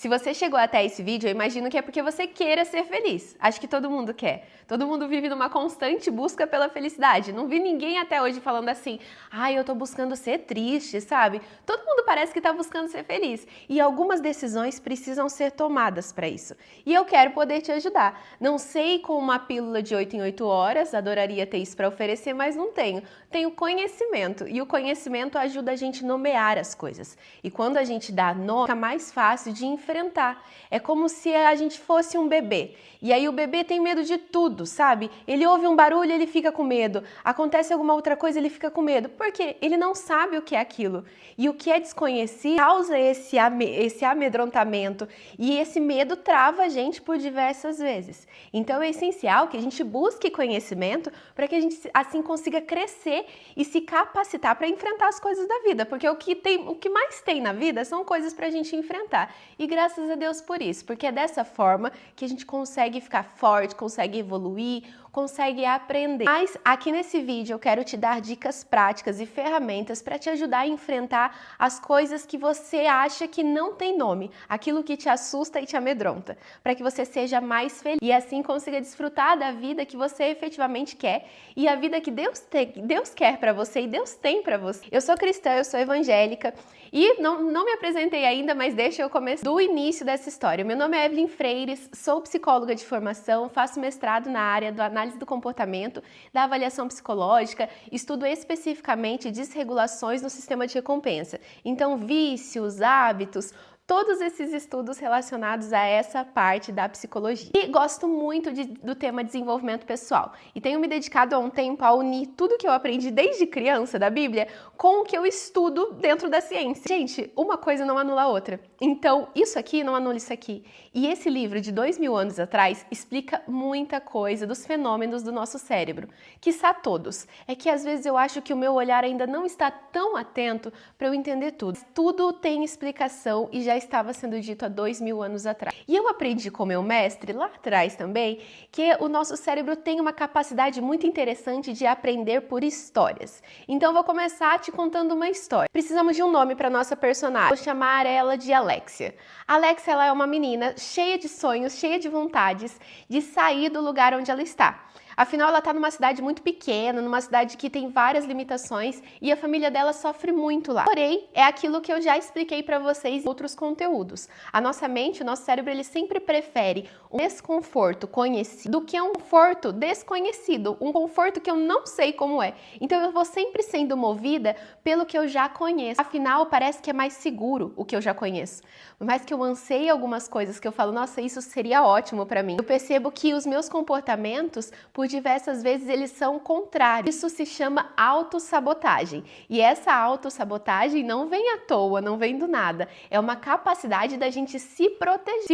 Se você chegou até esse vídeo, eu imagino que é porque você queira ser feliz. Acho que todo mundo quer. Todo mundo vive numa constante busca pela felicidade. Não vi ninguém até hoje falando assim, eu tô buscando ser triste, sabe? Todo mundo parece que tá buscando ser feliz. E algumas decisões precisam ser tomadas para isso. E eu quero poder te ajudar. Não sei com uma pílula de 8 em 8 horas, adoraria ter isso para oferecer, mas não tenho. Tenho conhecimento. E o conhecimento ajuda a gente a nomear as coisas. E quando a gente dá nome, fica mais fácil de enfrentar. É como se a gente fosse um bebê. E aí o bebê tem medo de tudo, sabe? Ele ouve um barulho, ele fica com medo. Acontece alguma outra coisa, ele fica com medo. Por quê? Ele não sabe o que é aquilo. E o que é desconhecido causa esse amedrontamento. E esse medo trava a gente por diversas vezes. Então é essencial que a gente busque conhecimento para que a gente assim consiga crescer e se capacitar para enfrentar as coisas da vida. Porque o que mais tem na vida são coisas para a gente enfrentar. E graças a Deus por isso. Porque é dessa forma que a gente consegue ficar forte, consegue evoluir, consegue aprender. Mas aqui nesse vídeo eu quero te dar dicas práticas e ferramentas para te ajudar a enfrentar as coisas que você acha que não tem nome, aquilo que te assusta e te amedronta, para que você seja mais feliz e assim consiga desfrutar da vida que você efetivamente quer e a vida que Deus quer para você e Deus tem para você. Eu sou cristã, eu sou evangélica e não me apresentei ainda, mas deixa eu começar do início dessa história. Meu nome é Evelyn Freires, sou psicóloga de formação, faço mestrado na área da análise do comportamento, da avaliação psicológica, estudo especificamente desregulações no sistema de recompensa. Então, vícios, hábitos, todos esses estudos relacionados a essa parte da psicologia. E gosto muito do tema desenvolvimento pessoal. E tenho me dedicado há um tempo a unir tudo que eu aprendi desde criança da Bíblia com o que eu estudo dentro da ciência. Gente, uma coisa não anula a outra. Então, isso aqui não anula isso aqui. E esse livro de 2000 anos atrás explica muita coisa dos fenômenos do nosso cérebro, quiçá todos. É que às vezes eu acho que o meu olhar ainda não está tão atento para eu entender tudo. Tudo tem explicação e já estava sendo dito há 2000 anos atrás. E eu aprendi com meu mestre lá atrás também que o nosso cérebro tem uma capacidade muito interessante de aprender por histórias. Então vou começar te contando uma história. Precisamos de um nome para nossa personagem. Vou chamar ela de Alexia. Alexia, ela é uma menina cheia de sonhos, cheia de vontades de sair do lugar onde ela está. Afinal, ela está numa cidade muito pequena, numa cidade que tem várias limitações e a família dela sofre muito lá. Porém, é aquilo que eu já expliquei para vocês em outros conteúdos. A nossa mente, o nosso cérebro, ele sempre prefere um desconforto conhecido do que um conforto desconhecido, um conforto que eu não sei como é. Então, eu vou sempre sendo movida pelo que eu já conheço. Afinal, parece que é mais seguro o que eu já conheço. Por mais que eu anseie algumas coisas que eu falo, nossa, isso seria ótimo para mim. Eu percebo que os meus comportamentos, por diversas vezes, eles são contrários. Isso se chama autossabotagem. E essa autossabotagem não vem à toa, não vem do nada. É uma capacidade da gente se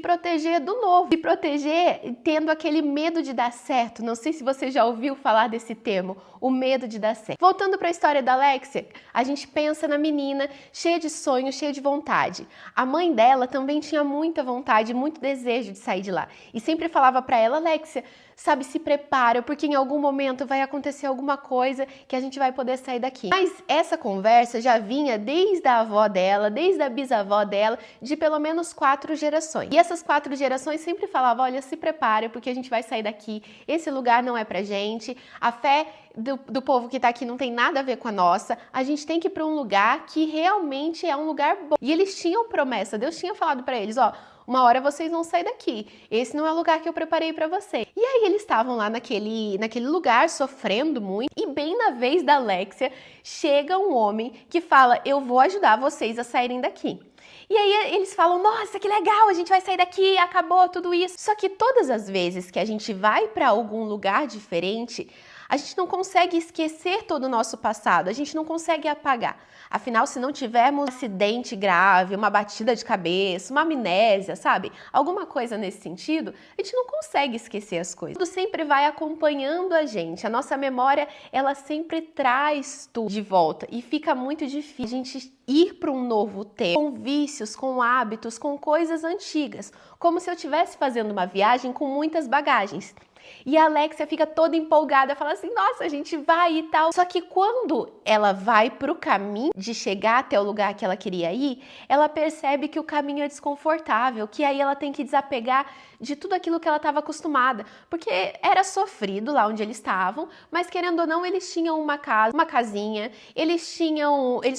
proteger do novo, se proteger tendo aquele medo de dar certo. Não sei se você já ouviu falar desse termo, o medo de dar certo. Voltando para a história da Alexia, a gente pensa na menina cheia de sonhos, cheia de vontade. A mãe dela também tinha muita vontade, muito desejo de sair de lá. E sempre falava para ela, Alexia, sabe, se prepara, porque em algum momento vai acontecer alguma coisa que a gente vai poder sair daqui. Mas essa conversa já vinha desde a avó dela, desde a bisavó dela, de pelo menos 4 gerações. E essas 4 gerações sempre falavam, olha, se prepara, porque a gente vai sair daqui, esse lugar não é pra gente, a fé do povo que tá aqui não tem nada a ver com a nossa, a gente tem que ir pra um lugar que realmente é um lugar bom. E eles tinham promessa, Deus tinha falado pra eles, ó, uma hora vocês vão sair daqui. Esse não é o lugar que eu preparei para vocês. E aí eles estavam lá naquele lugar sofrendo muito. E bem na vez da Alexia, chega um homem que fala, eu vou ajudar vocês a saírem daqui. E aí eles falam, nossa, que legal, a gente vai sair daqui, acabou tudo isso. Só que todas as vezes que a gente vai para algum lugar diferente, a gente não consegue esquecer todo o nosso passado, a gente não consegue apagar. Afinal, se não tivermos um acidente grave, uma batida de cabeça, uma amnésia, sabe? Alguma coisa nesse sentido, a gente não consegue esquecer as coisas. Tudo sempre vai acompanhando a gente. A nossa memória, ela sempre traz tudo de volta e fica muito difícil a gente ir para um novo tempo, com vícios, com hábitos, com coisas antigas, como se eu estivesse fazendo uma viagem com muitas bagagens. E a Alexia fica toda empolgada, fala assim, nossa, a gente vai e tal. Só que quando ela vai pro caminho de chegar até o lugar que ela queria ir, ela percebe que o caminho é desconfortável, que aí ela tem que desapegar de tudo aquilo que ela estava acostumada. Porque era sofrido lá onde eles estavam, mas querendo ou não, eles tinham uma casa, uma casinha, eles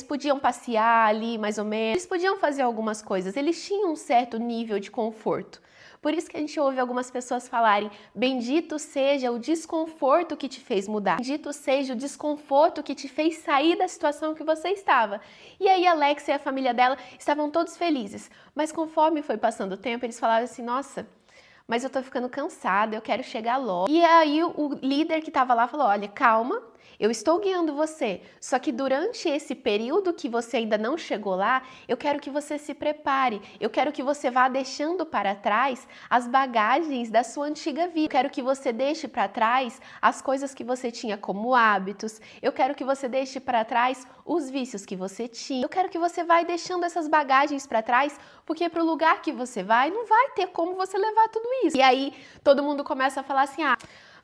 podiam passear ali mais ou menos, eles podiam fazer algumas coisas, eles tinham um certo nível de conforto. Por isso que a gente ouve algumas pessoas falarem, bendito seja o desconforto que te fez mudar. Bendito seja o desconforto que te fez sair da situação que você estava. E aí a Alexia e a família dela estavam todos felizes. Mas conforme foi passando o tempo, eles falaram assim, nossa, mas eu tô ficando cansada, eu quero chegar logo. E aí o líder que estava lá falou, olha, calma, eu estou guiando você, só que durante esse período que você ainda não chegou lá, eu quero que você se prepare, eu quero que você vá deixando para trás as bagagens da sua antiga vida, eu quero que você deixe para trás as coisas que você tinha como hábitos, eu quero que você deixe para trás os vícios que você tinha, eu quero que você vá deixando essas bagagens para trás, porque para o lugar que você vai, não vai ter como você levar tudo isso. E aí todo mundo começa a falar assim,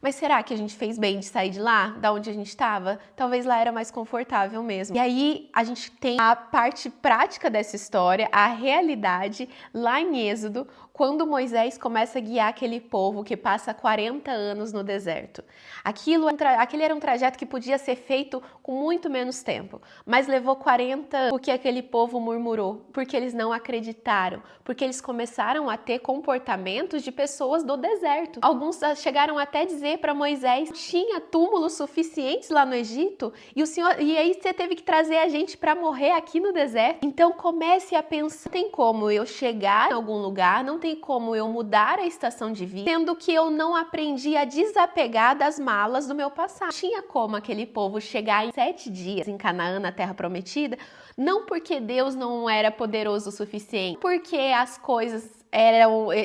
mas será que a gente fez bem de sair de lá, da onde a gente estava? Talvez lá era mais confortável mesmo. E aí a gente tem a parte prática dessa história, a realidade lá em Êxodo, quando Moisés começa a guiar aquele povo que passa 40 anos no deserto. Aquele era um trajeto que podia ser feito com muito menos tempo, mas levou 40 anos porque aquele povo murmurou, porque eles não acreditaram, porque eles começaram a ter comportamentos de pessoas do deserto. Alguns chegaram até a dizer para Moisés, tinha túmulos suficientes lá no Egito e aí você teve que trazer a gente para morrer aqui no deserto. Então comece a pensar, não tem como eu chegar em algum lugar, não tem como eu mudar a estação de vida, sendo que eu não aprendi a desapegar das malas do meu passado. Tinha como aquele povo chegar em 7 dias em Canaã, na Terra Prometida, não porque Deus não era poderoso o suficiente, porque as coisas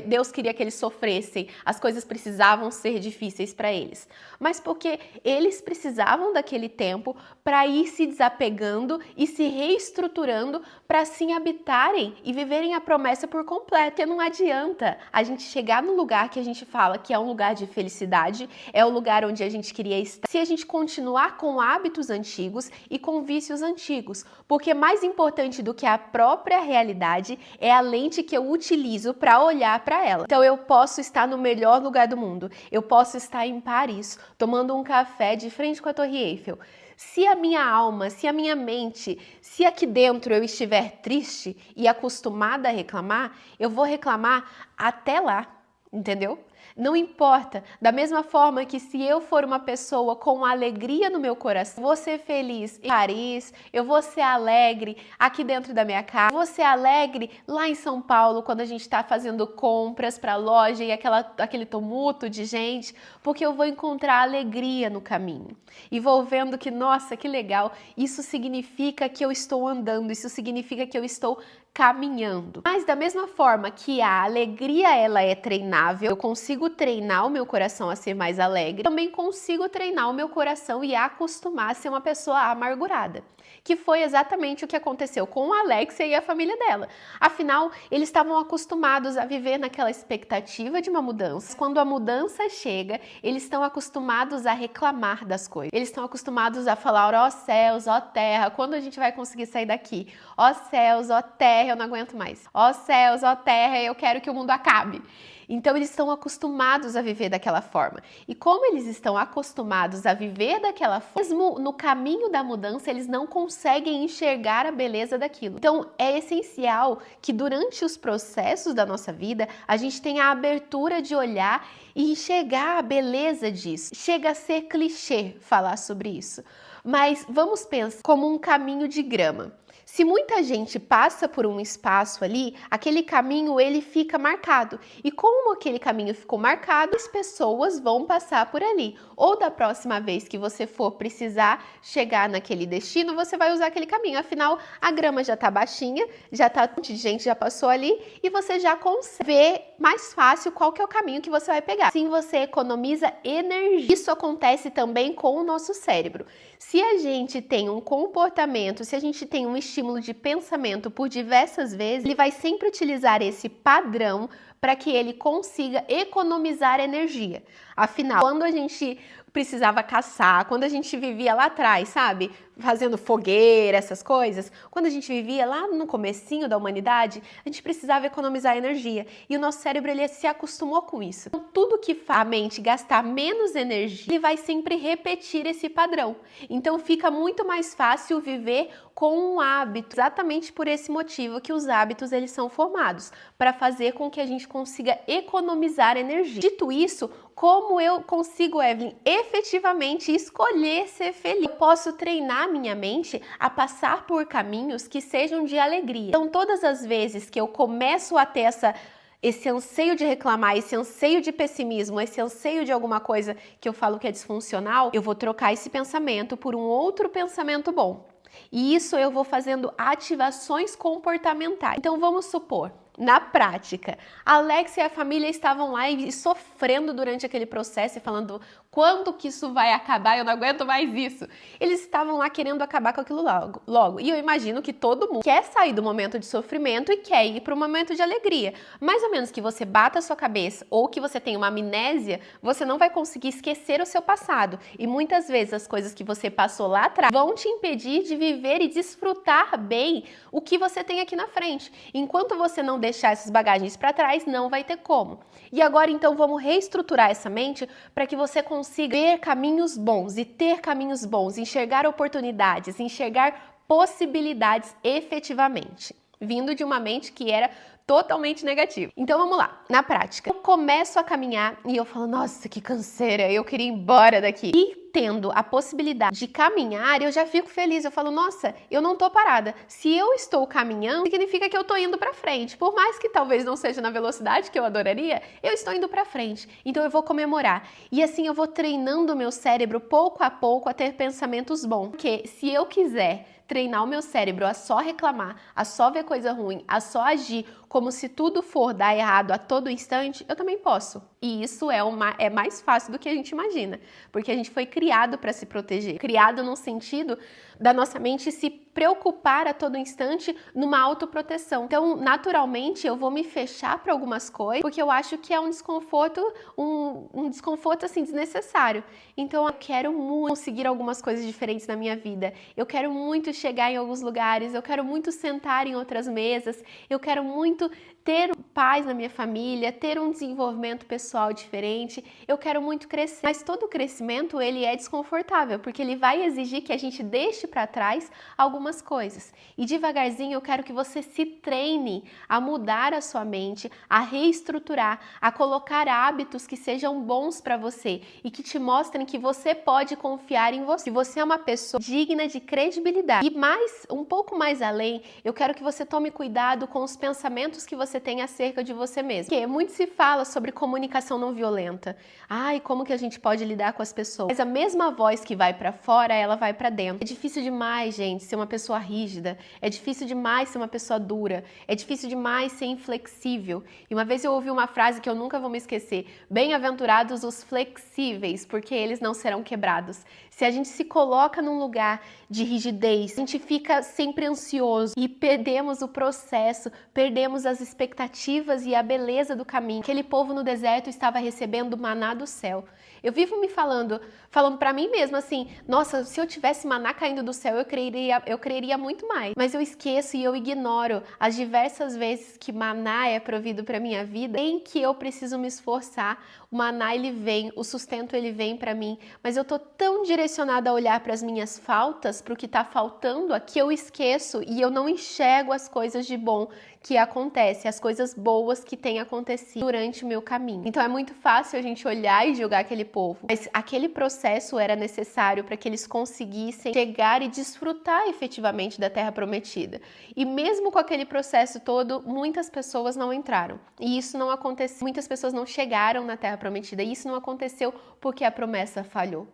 Deus queria que eles sofressem, as coisas precisavam ser difíceis para eles, mas porque eles precisavam daquele tempo para ir se desapegando e se reestruturando para assim habitarem e viverem a promessa por completo. E não adianta a gente chegar no lugar que a gente fala que é um lugar de felicidade, é o lugar onde a gente queria estar, se a gente continuar com hábitos antigos e com vícios antigos, porque mais importante do que a própria realidade é a lente que eu utilizo para olhar para ela. Então eu posso estar no melhor lugar do mundo, eu posso estar em Paris, tomando um café de frente com a Torre Eiffel. Se a minha alma, se a minha mente, se aqui dentro eu estiver triste e acostumada a reclamar, eu vou reclamar até lá, entendeu? Não importa, da mesma forma que se eu for uma pessoa com alegria no meu coração, eu vou ser feliz em Paris, eu vou ser alegre aqui dentro da minha casa, eu vou ser alegre lá em São Paulo quando a gente está fazendo compras para a loja e aquele tumulto de gente, porque eu vou encontrar alegria no caminho e vou vendo que, nossa, que legal, isso significa que eu estou andando, isso significa que eu estou caminhando. Mas da mesma forma que a alegria ela é treinável, eu consigo treinar o meu coração a ser mais alegre, também consigo treinar o meu coração e acostumar a ser uma pessoa amargurada, que foi exatamente o que aconteceu com a Alexia e a família dela. Afinal, eles estavam acostumados a viver naquela expectativa de uma mudança. Quando a mudança chega, eles estão acostumados a reclamar das coisas. Eles estão acostumados a falar, ó céus, ó terra, quando a gente vai conseguir sair daqui? Ó céus, ó terra, eu não aguento mais. Ó céus, ó terra, eu quero que o mundo acabe. Então eles estão acostumados a viver daquela forma. E como eles estão acostumados a viver daquela forma, mesmo no caminho da mudança, eles não conseguem enxergar a beleza daquilo. Então é essencial que durante os processos da nossa vida, a gente tenha a abertura de olhar e enxergar a beleza disso. Chega a ser clichê falar sobre isso, mas vamos pensar como um caminho de grama. Se muita gente passa por um espaço ali, aquele caminho ele fica marcado. E como aquele caminho ficou marcado, as pessoas vão passar por ali. Ou da próxima vez que você for precisar chegar naquele destino, você vai usar aquele caminho. Afinal, a grama já tá baixinha, já tá, um monte de gente já passou ali e você já consegue ver mais fácil qual que é o caminho que você vai pegar. Assim você economiza energia. Isso acontece também com o nosso cérebro. Se a gente tem um comportamento, se a gente tem um estímulo estímulo de pensamento por diversas vezes, ele vai sempre utilizar esse padrão para que ele consiga economizar energia. Afinal, quando a gente precisava caçar, quando a gente vivia lá atrás, sabe? Fazendo fogueira, essas coisas. Quando a gente vivia lá no comecinho da humanidade, a gente precisava economizar energia. E o nosso cérebro, ele se acostumou com isso. Então, tudo que faz a mente gastar menos energia, ele vai sempre repetir esse padrão. Então, fica muito mais fácil viver com um hábito. Exatamente por esse motivo que os hábitos, eles são formados. Para fazer com que a gente consiga economizar energia. Dito isso, como eu consigo, Evelyn, efetivamente escolher ser feliz? Eu posso treinar minha mente a passar por caminhos que sejam de alegria. Então, todas as vezes que eu começo a ter esse anseio de reclamar, esse anseio de pessimismo, esse anseio de alguma coisa que eu falo que é disfuncional, eu vou trocar esse pensamento por um outro pensamento bom. E isso eu vou fazendo ativações comportamentais. Então, vamos supor, na prática, a Alex e a família estavam lá e sofrendo durante aquele processo e falando: quando que isso vai acabar? Eu não aguento mais isso. Eles estavam lá querendo acabar com aquilo logo. E eu imagino que todo mundo quer sair do momento de sofrimento e quer ir para um momento de alegria. Mais ou menos que você bata a sua cabeça ou que você tenha uma amnésia, você não vai conseguir esquecer o seu passado. E muitas vezes as coisas que você passou lá atrás vão te impedir de viver e desfrutar bem o que você tem aqui na frente. Enquanto você não deixar essas bagagens para trás, não vai ter como. E agora, então, vamos reestruturar essa mente para que você consiga ver caminhos bons e ter caminhos bons, enxergar oportunidades, enxergar possibilidades efetivamente, vindo de uma mente que era totalmente negativa. Então vamos lá, na prática. Eu começo a caminhar e eu falo: nossa, que canseira, eu queria ir embora daqui. E tendo a possibilidade de caminhar, eu já fico feliz. Eu falo: nossa, eu não tô parada. Se eu estou caminhando, significa que eu tô indo pra frente. Por mais que talvez não seja na velocidade que eu adoraria, eu estou indo pra frente. Então eu vou comemorar. E assim eu vou treinando o meu cérebro pouco a pouco a ter pensamentos bons. Porque se eu quiser treinar o meu cérebro a só reclamar, a só ver coisa ruim, a só agir como se tudo for dar errado a todo instante, eu também posso. E isso é mais fácil do que a gente imagina, porque a gente foi criado para se proteger, criado no sentido da nossa mente se preocupar a todo instante numa autoproteção. Então, naturalmente, eu vou me fechar para algumas coisas, porque eu acho que é um desconforto assim desnecessário. Então, eu quero muito conseguir algumas coisas diferentes na minha vida. Eu quero muito chegar em alguns lugares, eu quero muito sentar em outras mesas, eu quero muito ter paz na minha família, ter um desenvolvimento pessoal diferente, eu quero muito crescer. Mas todo crescimento, ele é desconfortável, porque ele vai exigir que a gente deixe para trás algumas coisas. E devagarzinho eu quero que você se treine a mudar a sua mente, a reestruturar, a colocar hábitos que sejam bons para você e que te mostrem que você pode confiar em você, que você é uma pessoa digna de credibilidade. E um pouco mais além, eu quero que você tome cuidado com os pensamentos que você tem acerca de você mesmo. Porque muito se fala sobre comunicação não violenta. Ai, como que a gente pode lidar com as pessoas? Mas a mesma voz que vai para fora, ela vai para dentro. É difícil demais, gente, ser uma pessoa rígida. É difícil demais ser uma pessoa dura. É difícil demais ser inflexível. E uma vez eu ouvi uma frase que eu nunca vou me esquecer: bem-aventurados os flexíveis, porque eles não serão quebrados. Se a gente se coloca num lugar de rigidez, a gente fica sempre ansioso e perdemos o processo, perdemos as expectativas e a beleza do caminho. Aquele povo no deserto estava recebendo maná do céu. Eu vivo me falando para mim mesma assim: nossa, se eu tivesse maná caindo do céu, eu creria muito mais. Mas eu esqueço e eu ignoro as diversas vezes que maná é provido para minha vida, em que eu preciso me esforçar. O maná, ele vem, o sustento, ele vem para mim, mas eu tô tão direcionada a olhar para as minhas faltas, para o que tá faltando aqui, eu esqueço e eu não enxergo as coisas de bom que acontecem, as coisas boas que têm acontecido durante o meu caminho. Então é muito fácil a gente olhar e julgar aquele povo, mas aquele processo era necessário para que eles conseguissem chegar e desfrutar efetivamente da Terra Prometida. E mesmo com aquele processo todo, muitas pessoas não entraram. E isso não aconteceu, muitas pessoas não chegaram na Terra Prometida. E isso não aconteceu porque a promessa falhou.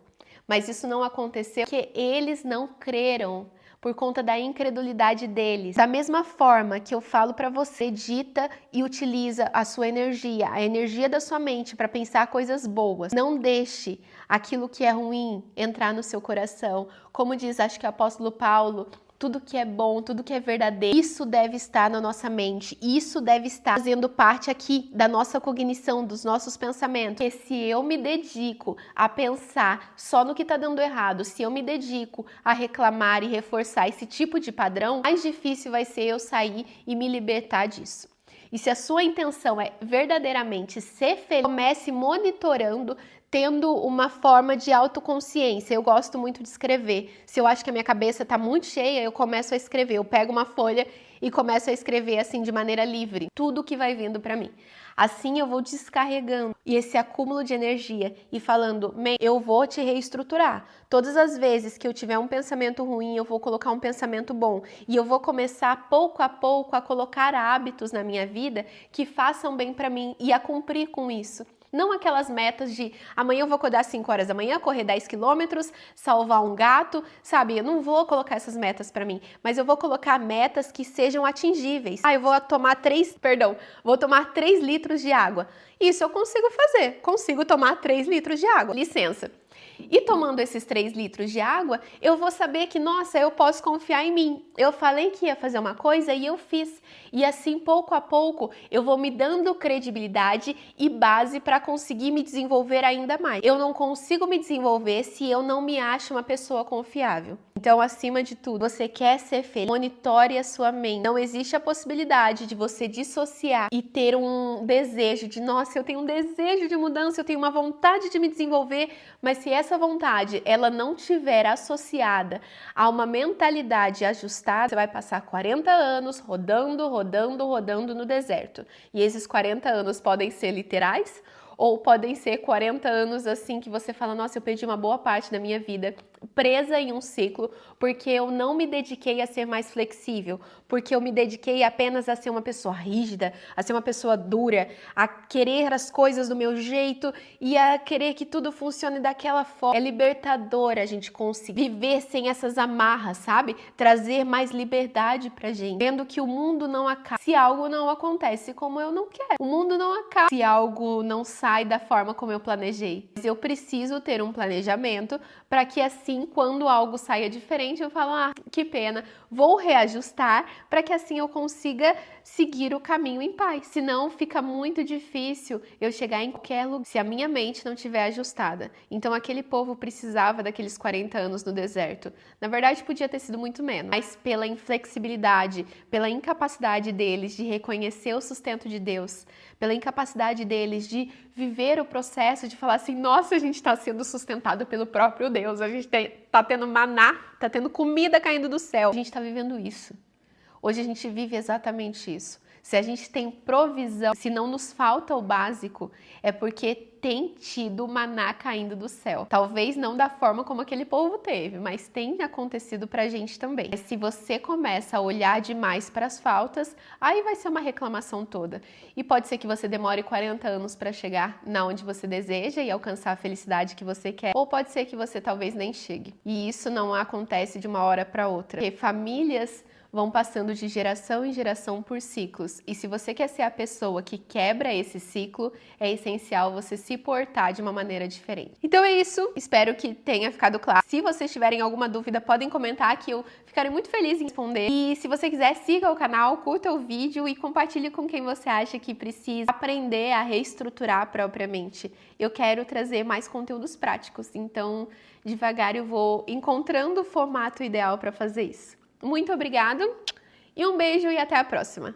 Mas isso não aconteceu porque eles não creram, por conta da incredulidade deles. Da mesma forma que eu falo para você, medita e utiliza a sua energia, a energia da sua mente para pensar coisas boas. Não deixe aquilo que é ruim entrar no seu coração. Como diz, acho que o apóstolo Paulo tudo que é bom, tudo que é verdadeiro, isso deve estar na nossa mente, isso deve estar fazendo parte aqui da nossa cognição, dos nossos pensamentos. Porque se eu me dedico a pensar só no que está dando errado, se eu me dedico a reclamar e reforçar esse tipo de padrão, mais difícil vai ser eu sair e me libertar disso. E se a sua intenção é verdadeiramente ser feliz, comece monitorando, tendo uma forma de autoconsciência. Eu gosto muito de escrever. Se eu acho que a minha cabeça está muito cheia, eu começo a escrever. Eu pego uma folha e começo a escrever assim de maneira livre. Tudo que vai vindo para mim. Assim eu vou descarregando e esse acúmulo de energia e falando, eu vou te reestruturar. Todas as vezes que eu tiver um pensamento ruim, eu vou colocar um pensamento bom. E eu vou começar pouco a pouco a colocar hábitos na minha vida que façam bem para mim e a cumprir com isso. Não aquelas metas de amanhã eu vou acordar 5 horas da manhã, correr 10 quilômetros, salvar um gato, sabe? Eu não vou colocar essas metas para mim, mas eu vou colocar metas que sejam atingíveis. Eu vou tomar 3 litros de água. Isso eu consigo fazer, consigo tomar 3 litros de água, licença. E tomando esses 3 litros de água, eu vou saber que, nossa, eu posso confiar em mim. Eu falei que ia fazer uma coisa e eu fiz. E assim, pouco a pouco, eu vou me dando credibilidade e base para conseguir me desenvolver ainda mais. Eu não consigo me desenvolver se eu não me acho uma pessoa confiável. Então, acima de tudo, você quer ser feliz, monitore a sua mente. Não existe a possibilidade de você dissociar e ter um desejo de, nossa, eu tenho um desejo de mudança, eu tenho uma vontade de me desenvolver, mas se essa vontade ela não tiver associada a uma mentalidade ajustada, você vai passar 40 anos rodando no deserto. E esses 40 anos podem ser literais ou podem ser 40 anos assim que você fala, nossa, eu perdi uma boa parte da minha vida presa em um ciclo porque eu não me dediquei a ser mais flexível, porque eu me dediquei apenas a ser uma pessoa rígida, a ser uma pessoa dura, a querer as coisas do meu jeito e a querer que tudo funcione daquela forma. É libertador a gente conseguir viver sem essas amarras, sabe? Trazer mais liberdade pra gente, vendo que o mundo não acaba se algo não acontece como eu não quero. O mundo não acaba se algo não sai da forma como eu planejei. Mas eu preciso ter um planejamento para que assim, quando algo saia diferente, eu falo, que pena, vou reajustar para que assim eu consiga seguir o caminho em paz. Senão fica muito difícil eu chegar em qualquer lugar se a minha mente não estiver ajustada. Então aquele povo precisava daqueles 40 anos no deserto. Na verdade podia ter sido muito menos, mas pela inflexibilidade, pela incapacidade deles de reconhecer o sustento de Deus, pela incapacidade deles de viver o processo de falar assim, nossa, a gente está sendo sustentado pelo próprio Deus, a gente está tendo maná, está tendo comida caindo do céu. A gente está vivendo isso. Hoje a gente vive exatamente isso. Se a gente tem provisão, se não nos falta o básico, é porque tem tido maná caindo do céu. Talvez não da forma como aquele povo teve, mas tem acontecido pra gente também. Mas se você começa a olhar demais para as faltas, aí vai ser uma reclamação toda. E pode ser que você demore 40 anos para chegar na onde você deseja e alcançar a felicidade que você quer, ou pode ser que você talvez nem chegue. E isso não acontece de uma hora para outra. Porque famílias vão passando de geração em geração por ciclos. E se você quer ser a pessoa que quebra esse ciclo, é essencial você se portar de uma maneira diferente. Então é isso, espero que tenha ficado claro. Se vocês tiverem alguma dúvida, podem comentar que eu ficarei muito feliz em responder. E se você quiser, siga o canal, curta o vídeo e compartilhe com quem você acha que precisa aprender a reestruturar propriamente. Eu quero trazer mais conteúdos práticos, então devagar eu vou encontrando o formato ideal para fazer isso. Muito obrigada e um beijo e até a próxima!